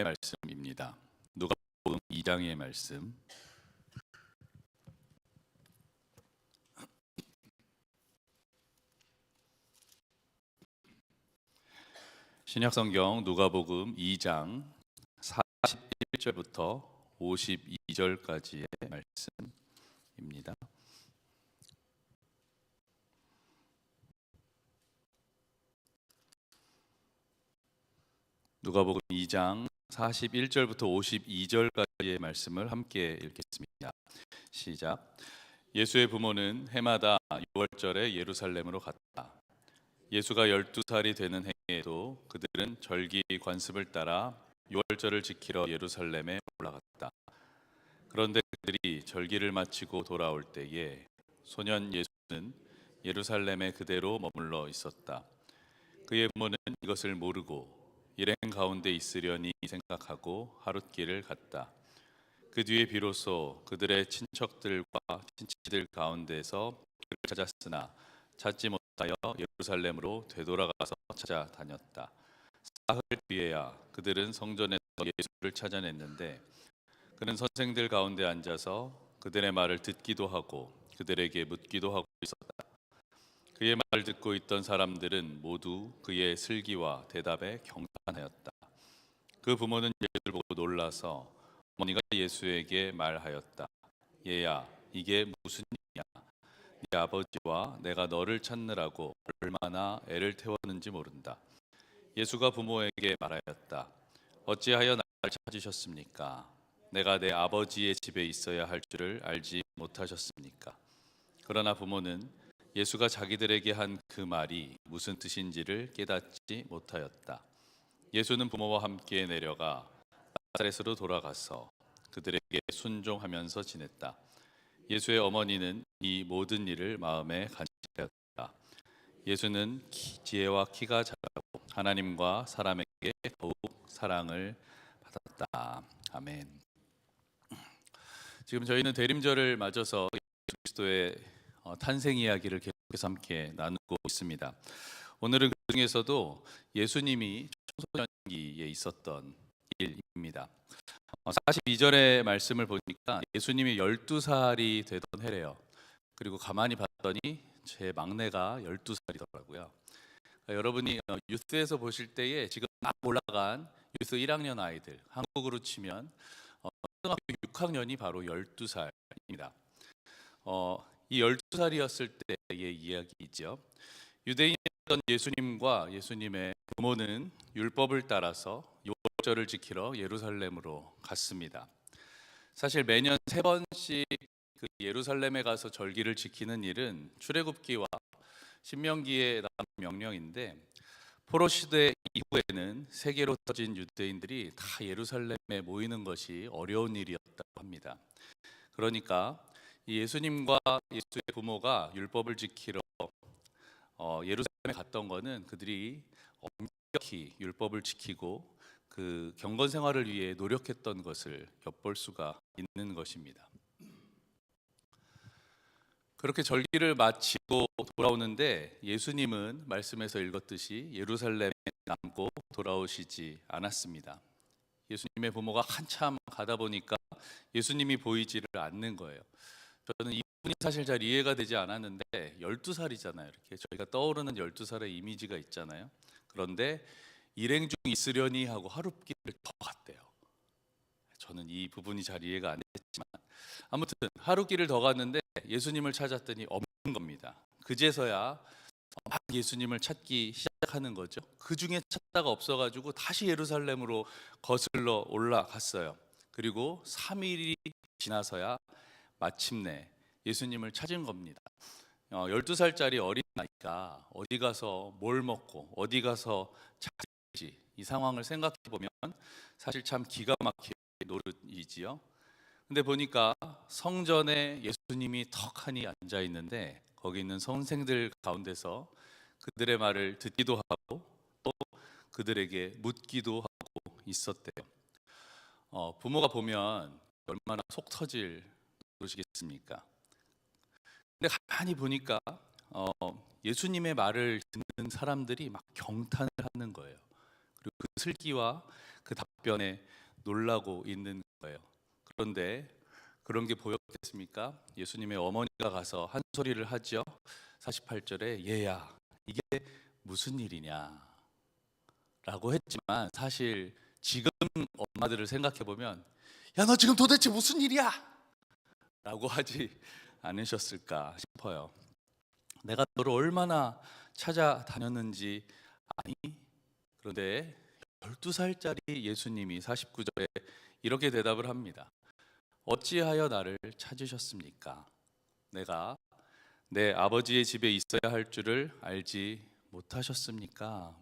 말씀입니다. 누가복음 2장의 말씀. 신약성경 누가복음 2장 41절부터 52절까지의 말씀입니다. 누가복음 2장 41절부터 52절까지의 말씀을 함께 읽겠습니다. 시작. 예수의 부모는 해마다 6월절에 예루살렘으로 갔다. 예수가 12살이 되는 해에도 그들은 절기 관습을 따라 6월절을 지키러 예루살렘에 올라갔다. 그런데 그들이 절기를 마치고 돌아올 때에 소년 예수는 예루살렘에 그대로 머물러 있었다. 그의 부모는 이것을 모르고 일행 가운데 있으려니 생각하고 하룻길을 갔다. 그 뒤에 비로소 그들의 친척들과 친치들 가운데서 그를 찾았으나 찾지 못하여 예루살렘으로 되돌아가서 찾아다녔다. 사흘 뒤에야 그들은 성전에서 예수를 찾아냈는데 그는 선생들 가운데 앉아서 그들의 말을 듣기도 하고 그들에게 묻기도 하고 있었다. 그의 말을 듣고 있던 사람들은 모두 그의 슬기와 대답에 경탄하였다. 그 부모는 예수를 보고 놀라서 어머니가 예수에게 말하였다. 얘야, 이게 무슨 일이냐? 네 아버지와 내가 너를 찾느라고 얼마나 애를 태웠는지 모른다. 예수가 부모에게 말하였다. 어찌하여 나를 찾으셨습니까? 내가 내 아버지의 집에 있어야 할 줄을 알지 못하셨습니까? 그러나 부모는 예수가 자기들에게 한 그 말이 무슨 뜻인지를 깨닫지 못하였다. 예수는 부모와 함께 내려가 나사렛으로 돌아가서 그들에게 순종하면서 지냈다. 예수의 어머니는 이 모든 일을 마음에 간직하였다. 예수는 지혜와 키가 자라고 하나님과 사람에게 더욱 사랑을 받았다. 아멘. 지금 저희는 대림절을 맞아서 예수 그리스도의 탄생 이야기를 계속해서 함께 나누고 있습니다. 오늘은 그 중에서도 예수님이 청소년기에 있었던 일입니다. 42절의 말씀을 보니까 예수님이 12살이 되던 해래요. 그리고 가만히 봤더니 제 막내가 12살이더라고요. 여러분이 뉴스에서 보실 때에 지금 막 올라간 뉴스 1학년 아이들, 한국으로 치면 초등학교 6학년이 바로 12살입니다. 이 12살이었을 때의 이야기이죠. 유대인이었던 예수님과 예수님의 부모는 율법을 따라서 6월절을 지키러 예루살렘으로 갔습니다. 사실 매년 3번씩 그 예루살렘에 가서 절기를 지키는 일은 출애굽기와 신명기에 나온 명령인데 포로 시대 이후에는 세계로 터진 유대인들이 다 예루살렘에 모이는 것이 어려운 일이었다고 합니다. 그러니까 예수님과 예수의 부모가 율법을 지키러 예루살렘에 갔던 거는 그들이 엄격히 율법을 지키고 그 경건 생활을 위해 노력했던 것을 엿볼 수가 있는 것입니다. 그렇게 절기를 마치고 돌아오는데 예수님은 말씀에서 읽었듯이 예루살렘에 남고 돌아오시지 않았습니다. 예수님의 부모가 한참 가다 보니까 예수님이 보이지를 않는 거예요. 저는 이분이 사실 잘 이해가 되지 않았는데 12살이잖아요. 이렇게 저희가 떠오르는 12살의 이미지가 있잖아요. 그런데 일행 중 있으려니 하고 하룻길을 더 갔대요. 저는 이 부분이 잘 이해가 안 됐지만 아무튼 하룻길을 더 갔는데 예수님을 찾았더니 없는 겁니다. 그제서야 막 예수님을 찾기 시작하는 거죠. 그 중에 찾다가 없어가지고 다시 예루살렘으로 거슬러 올라갔어요. 그리고 3일이 지나서야 마침내 예수님을 찾은 겁니다. 12살짜리 어린아이가 어디 가서 뭘 먹고 어디 가서 자지 이 상황을 생각해 보면 사실 참 기가 막힌 노릇이지요. 근데 보니까 성전에 예수님이 턱하니 앉아 있는데 거기 있는 선생들 가운데서 그들의 말을 듣기도 하고 또 그들에게 묻기도 하고 있었대요. 부모가 보면 얼마나 속 터질 노릇이겠습니까? 근데 가만히 보니까 예수님의 말을 듣는 사람들이 막 경탄을 하는 거예요. 그리고 그 슬기와 그 답변에 놀라고 있는 거예요. 그런데 그런 게 보였겠습니까? 예수님의 어머니가 가서 한 소리를 하죠. 48절에 얘야, 이게 무슨 일이냐 라고 했지만, 사실 지금 엄마들을 생각해 보면 야, 너 지금 도대체 무슨 일이야? 라고 하지 않으셨을까 싶어요. 내가 너를 얼마나 찾아다녔는지 아니? 그런데 12살짜리 예수님이 49절에 이렇게 대답을 합니다. 어찌하여 나를 찾으셨습니까? 내가 내 아버지의 집에 있어야 할 줄을 알지 못하셨습니까?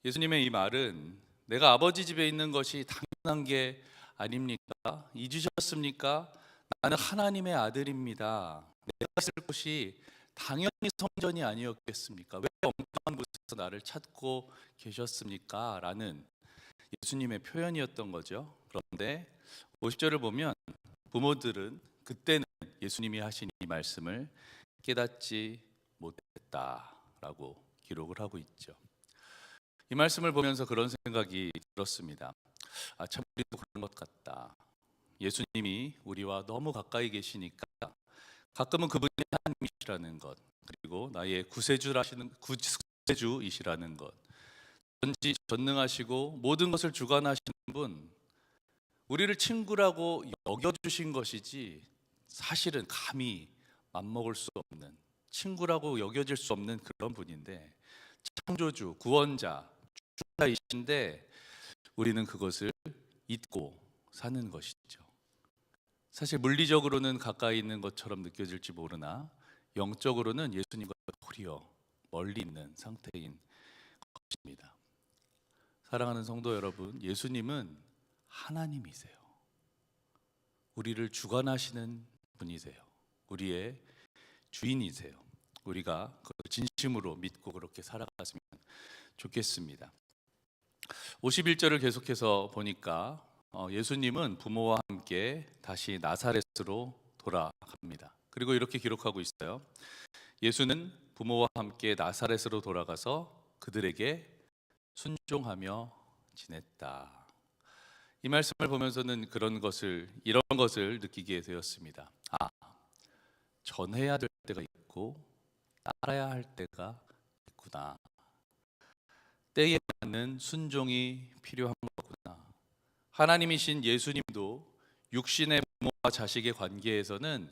예수님의 이 말은 내가 아버지 집에 있는 것이 당연한 게 아닙니까? 잊으셨습니까? 나는 하나님의 아들입니다. 내가 쓸 곳이 당연히 성전이 아니었겠습니까? 왜 엉뚱한 곳에서 나를 찾고 계셨습니까? 라는 예수님의 표현이었던 거죠. 그런데 50절을 보면 부모들은 그때는 예수님이 하신 이 말씀을 깨닫지 못했다라고 기록을 하고 있죠. 이 말씀을 보면서 그런 생각이 들었습니다. 참 우리도 그런 것 같다. 예수님이 우리와 너무 가까이 계시니까 가끔은 그분이 하나님이시라는 것, 그리고 나의 구세주이시라는 것, 전지전능하시고 모든 것을 주관하시는 분, 우리를 친구라고 여겨주신 것이지 사실은 감히 맘먹을 수 없는, 친구라고 여겨질 수 없는 그런 분인데, 창조주, 구원자, 주자이신데 우리는 그것을 잊고 사는 것이죠. 사실 물리적으로는 가까이 있는 것처럼 느껴질지 모르나 영적으로는 예수님과 도리어 멀리 있는 상태인 것입니다. 사랑하는 성도 여러분, 예수님은 하나님이세요. 우리를 주관하시는 분이세요. 우리의 주인이세요. 우리가 그걸 진심으로 믿고 그렇게 살아갔으면 좋겠습니다. 51절을 계속해서 보니까 예수님은 부모와 함께 다시 나사렛으로 돌아갑니다. 그리고 이렇게 기록하고 있어요. 예수는 부모와 함께 나사렛으로 돌아가서 그들에게 순종하며 지냈다. 이 말씀을 보면서는 이런 것을 느끼게 되었습니다. 전해야 될 때가 있고 따라야 할 때가 있구나. 때에 맞는 순종이 필요한 거구나. 하나님이신 예수님도 육신의 부모와 자식의 관계에서는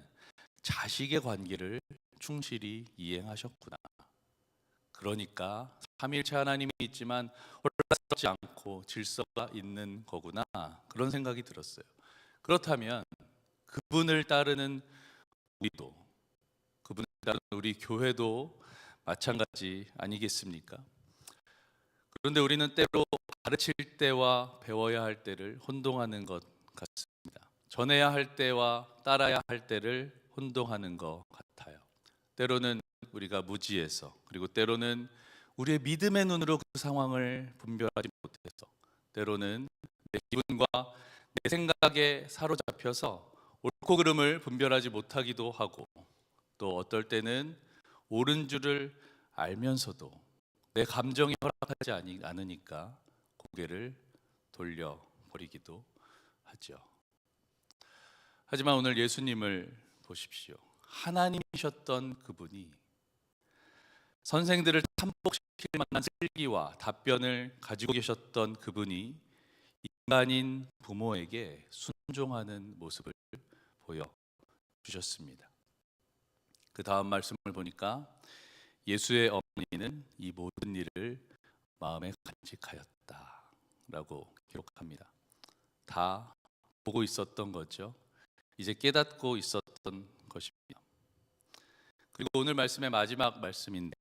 자식의 관계를 충실히 이행하셨구나. 그러니까 삼위일체 하나님이 있지만 혼란스럽지 않고 질서가 있는 거구나. 그런 생각이 들었어요. 그렇다면 그분을 따르는 우리도, 그분을 따르는 우리 교회도 마찬가지 아니겠습니까? 그런데 우리는 때로 가르칠 때와 배워야 할 때를 혼동하는 것 같습니다. 전해야 할 때와 따라야 할 때를 혼동하는 것 같아요. 때로는 우리가 무지해서, 그리고 때로는 우리의 믿음의 눈으로 그 상황을 분별하지 못해서, 때로는 내 기분과 내 생각에 사로잡혀서 옳고 그름을 분별하지 못하기도 하고, 또 어떨 때는 옳은 줄을 알면서도 내 감정이 허락하지 않으니까 고개를 돌려버리기도 하죠. 하지만 오늘 예수님을 보십시오. 하나님이셨던 그분이 선생들을 탐복시킬 만한 슬기와 답변을 가지고 계셨던 그분이 인간인 부모에게 순종하는 모습을 보여주셨습니다. 그 다음 말씀을 보니까 예수의 어머니는 이 모든 일을 마음에 간직하였다 라고 기록합니다. 다 보고 있었던 거죠. 이제 깨닫고 있었던 것입니다. 그리고 오늘 말씀의 마지막 말씀인데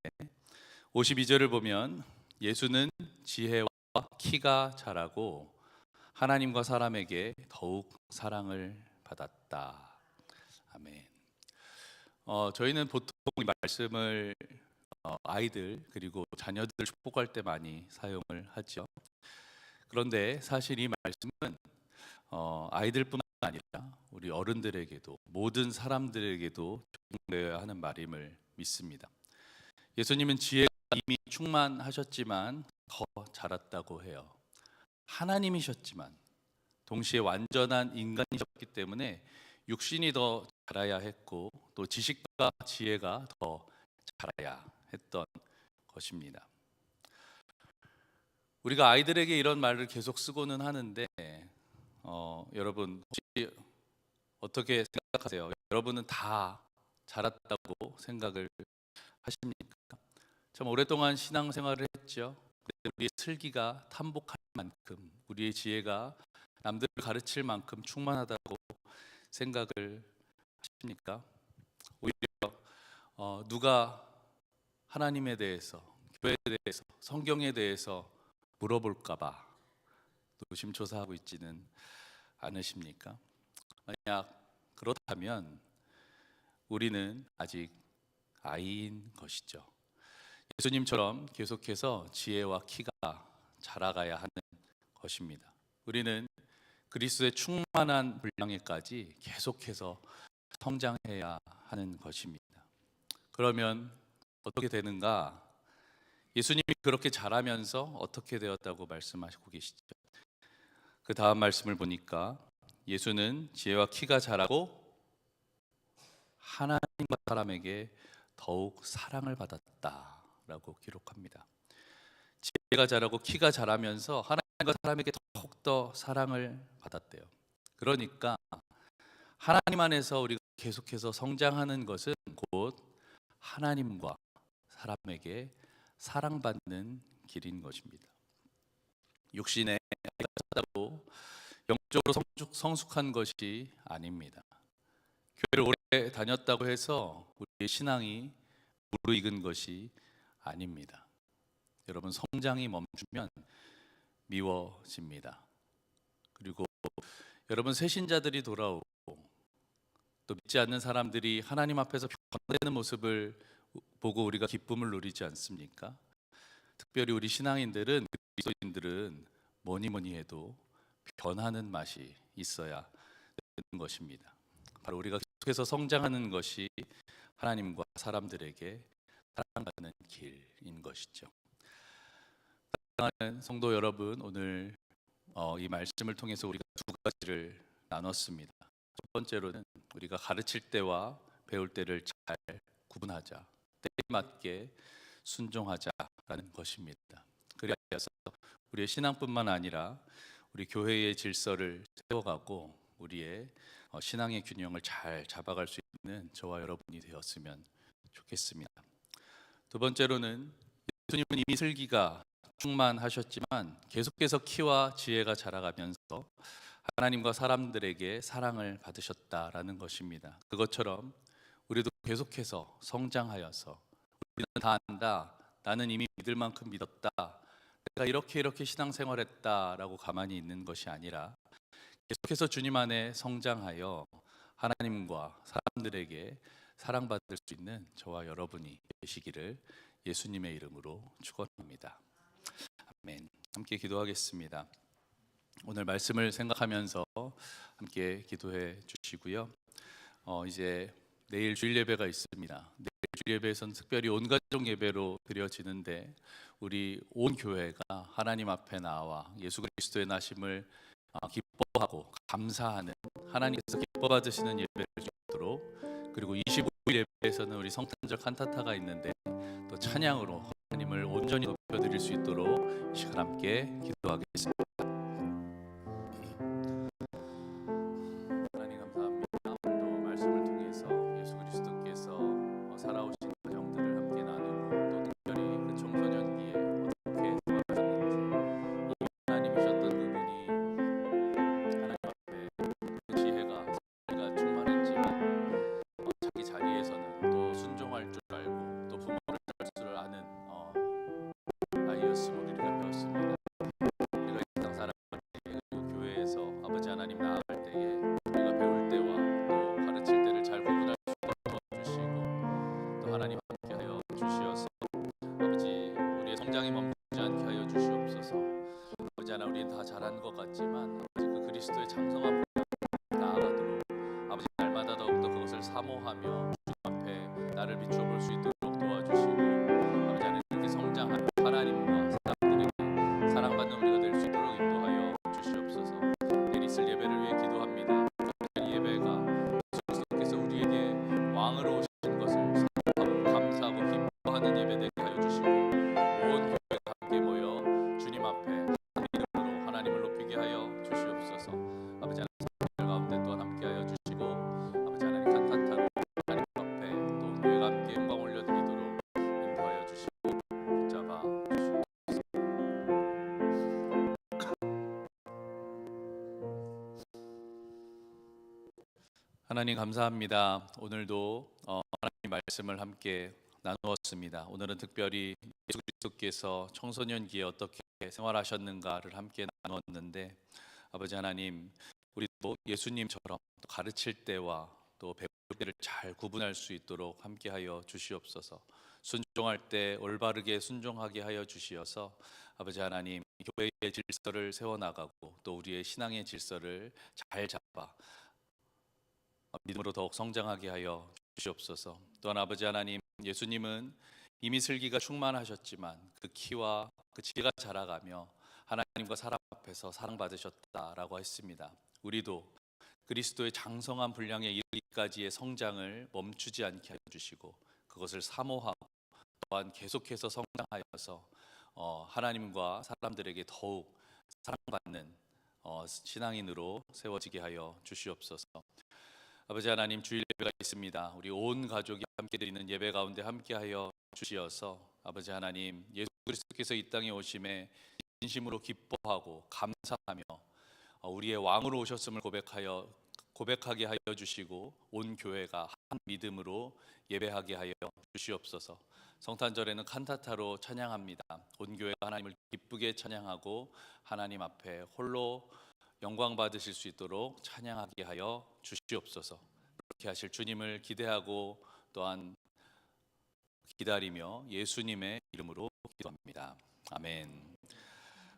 52절을 보면 예수는 지혜와 키가 자라고 하나님과 사람에게 더욱 사랑을 받았다. 아멘. 저희는 보통 이 말씀을 아이들 그리고 자녀들 축복할 때 많이 사용을 하죠. 그런데 사실 이 말씀은 아이들뿐만 아니라 우리 어른들에게도, 모든 사람들에게도 적용되어야 하는 말임을 믿습니다. 예수님은 지혜가 이미 충만하셨지만 더 자랐다고 해요. 하나님이셨지만 동시에 완전한 인간이셨기 때문에 육신이 더 자라야 했고 또 지식과 지혜가 더 자라야 했던 것입니다. 우리가 아이들에게 이런 말을 계속 쓰고는 하는데 여러분 혹시 어떻게 생각하세요? 여러분은 다 자랐다고 생각을 하십니까? 참 오랫동안 신앙생활을 했죠. 우리의 슬기가 탐복할 만큼 우리의 지혜가 남들을 가르칠 만큼 충만하다고 생각을 하십니까? 오히려 누가 하나님에 대해서, 교회에 대해서, 성경에 대해서 물어볼까 봐 노심초사하고 있지는 않으십니까? 만약 그렇다면 우리는 아직 아이인 것이죠. 예수님처럼 계속해서 지혜와 키가 자라가야 하는 것입니다. 우리는 그리스도의 충만한 분량에까지 계속해서 성장해야 하는 것입니다. 그러면 어떻게 되는가? 예수님이 그렇게 자라면서 어떻게 되었다고 말씀하시고 계시죠? 그 다음 말씀을 보니까 예수는 지혜와 키가 자라고 하나님과 사람에게 더욱 사랑을 받았다라고 기록합니다. 지혜가 자라고 키가 자라면서 하나님과 사람에게 더욱더 사랑을 받았대요. 그러니까 하나님 안에서 우리가 계속해서 성장하는 것은 곧 하나님과 사람에게 사랑받는 길인 것입니다. 육신의 아이가 자라고 영적으로 성숙한 것이 아닙니다. 교회를 오래 다녔다고 해서 우리의 신앙이 무르익은 것이 아닙니다. 여러분, 성장이 멈추면 미워집니다. 그리고 여러분, 새신자들이 돌아오고 또 믿지 않는 사람들이 하나님 앞에서 변화되는 모습을 보고 우리가 기쁨을 누리지 않습니까? 특별히 우리 신앙인들은, 그리스도인들은 뭐니 해도 변하는 맛이 있어야 되는 것입니다. 바로 우리가 계속해서 성장하는 것이 하나님과 사람들에게 사랑받는 길인 것이죠. 사랑하는 성도 여러분, 오늘 이 말씀을 통해서 우리가 두 가지를 나눴습니다. 첫 번째로는 우리가 가르칠 때와 배울 때를 잘 구분하자, 때에 맞게 순종하자라는 것입니다. 그래서 우리의 신앙뿐만 아니라 우리 교회의 질서를 세워가고 우리의 신앙의 균형을 잘 잡아갈 수 있는 저와 여러분이 되었으면 좋겠습니다. 두 번째로는 예수님은 이미 슬기가 충만하셨지만 계속해서 키와 지혜가 자라가면서 하나님과 사람들에게 사랑을 받으셨다라는 것입니다. 그것처럼 우리도 계속해서 성장하여서 우리는 다 안다, 나는 이미 믿을 만큼 믿었다, 내가 이렇게 신앙생활했다라고 가만히 있는 것이 아니라 계속해서 주님 안에 성장하여 하나님과 사람들에게 사랑받을 수 있는 저와 여러분이 되시기를 예수님의 이름으로 축원합니다. 아멘. 함께 기도하겠습니다. 오늘 말씀을 생각하면서 함께 기도해 주시고요. 이제 내일 주일 예배가 있습니다. 내일 주일 예배에서는 특별히 온 가족 예배로 드려지는데 우리 온 교회가 하나님 앞에 나와 예수 그리스도의 나심을 기뻐하고 감사하는, 하나님께서 기뻐 받으시는 예배를 주도록, 그리고 25일 예배에서는 우리 성탄절 칸타타가 있는데 또 찬양으로 하나님을 온전히 높여드릴 수 있도록 이 시간 함께 기도하겠습니다. 하나님 감사합니다. 오늘도 말씀을 통해서 예수 그리스도께서 살아오신 과정들을 함께 나누고 또 특별히 그 청소년기에 어떻게 살아가셨는지, 이 하나님이셨던 그분이 하나님 앞에 그 지혜가 충만했지만 자기 자리에서는 또 순종할 줄 알고 또 부모를 잘 줄 아는 아이였음을 우리가 배웠습니다. 우리가 이 세상 살아갈 때, 그리고 교회에서 아버지 하나님 나아갈 때에 우리가 배울 때와 또 가르칠 때를 잘 구분할 수 있도록 도와주시고 또 하나님 함께하여 주시어서 아버지 우리의 성장이 멈추지 않게 하여 주시옵소서. 아버지 하나, 우리는 다 잘한 것 같지만 아버지 그 그리스도의 장성 앞에 나아가도록 아버지 날마다 더욱더 그것을 사모하며 주 앞에 나를 비추어 볼 수 있도록 도와주시고 아버지 하나님, 이렇게 성장하는 하나님과 사람들에게 사랑받는 우리가 될 수 있도록 인도하여 하여 주시옵소서. 아버지 하나님 성도들 가운데 또한 함께하여 주시고 아버지 하나님 간탄타로 하나님 앞에 또 온 교회가 함께 영광 올려드리도록 인도하여 주시고 붙잡아 주시옵소서. 하나님 감사합니다. 오늘도 하나님 말씀을 함께 나누었습니다. 오늘은 특별히 예수 그리스도께서 청소년기에 어떻게 생활하셨는가를 함께 나누었는데 아버지 하나님 우리도 예수님처럼 또 가르칠 때와 또 배울 때를 잘 구분할 수 있도록 함께하여 주시옵소서. 순종할 때 올바르게 순종하게 하여 주시어서 아버지 하나님 교회의 질서를 세워나가고 또 우리의 신앙의 질서를 잘 잡아 믿음으로 더욱 성장하게 하여 주시옵소서. 또한 아버지 하나님 예수님은 이미 슬기가 충만하셨지만 그 키와 그 지혜가 자라가며 하나님과 사람 앞에서 사랑받으셨다라고 했습니다. 우리도 그리스도의 장성한 분량에 이르기까지의 성장을 멈추지 않게 하여 주시고 그것을 사모하고 또한 계속해서 성장하여서 하나님과 사람들에게 더욱 사랑받는 신앙인으로 세워지게 하여 주시옵소서. 아버지 하나님 주일 예배가 있습니다. 우리 온 가족이 함께 드리는 예배 가운데 함께하여 주시어서 아버지 하나님 예수 그리스도께서 이 땅에 오심에 진심으로 기뻐하고 감사하며 우리의 왕으로 오셨음을 고백하게 하여 주시고 온 교회가 한 믿음으로 예배하게 하여 주시옵소서. 성탄절에는 칸타타로 찬양합니다. 온 교회가 하나님을 기쁘게 찬양하고 하나님 앞에 홀로 영광 받으실 수 있도록 찬양하게 하여 주시옵소서. 그렇게 하실 주님을 기대하고 또한 기다리며 예수님의 이름으로 기도합니다. 아멘.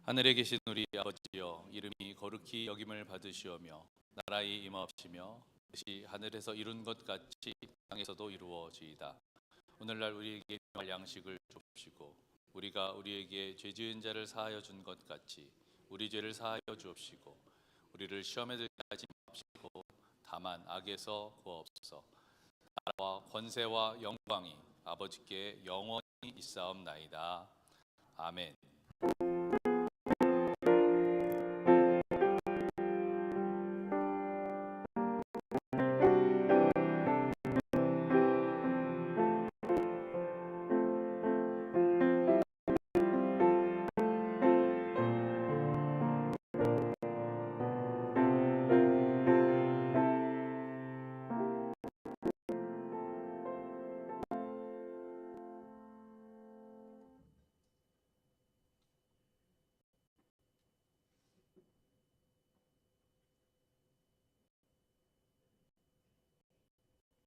하늘에 계신 우리 아버지여, 이름이 거룩히 여김을 받으시오며 나라의 임하옵시며 뜻이 하늘에서 이룬 것 같이 땅에서도 이루어지이다. 오늘날 우리에게 일용할 양식을 주옵시고 우리가 우리에게 죄 지은 자를 사하여 준 것 같이 우리 죄를 사하여 주옵시고 우리를 시험에 들게 하지 마옵시고 다만 악에서 구하옵소서. 나라와 권세와 영광이 아버지께 영원히 있사옵나이다. 아멘.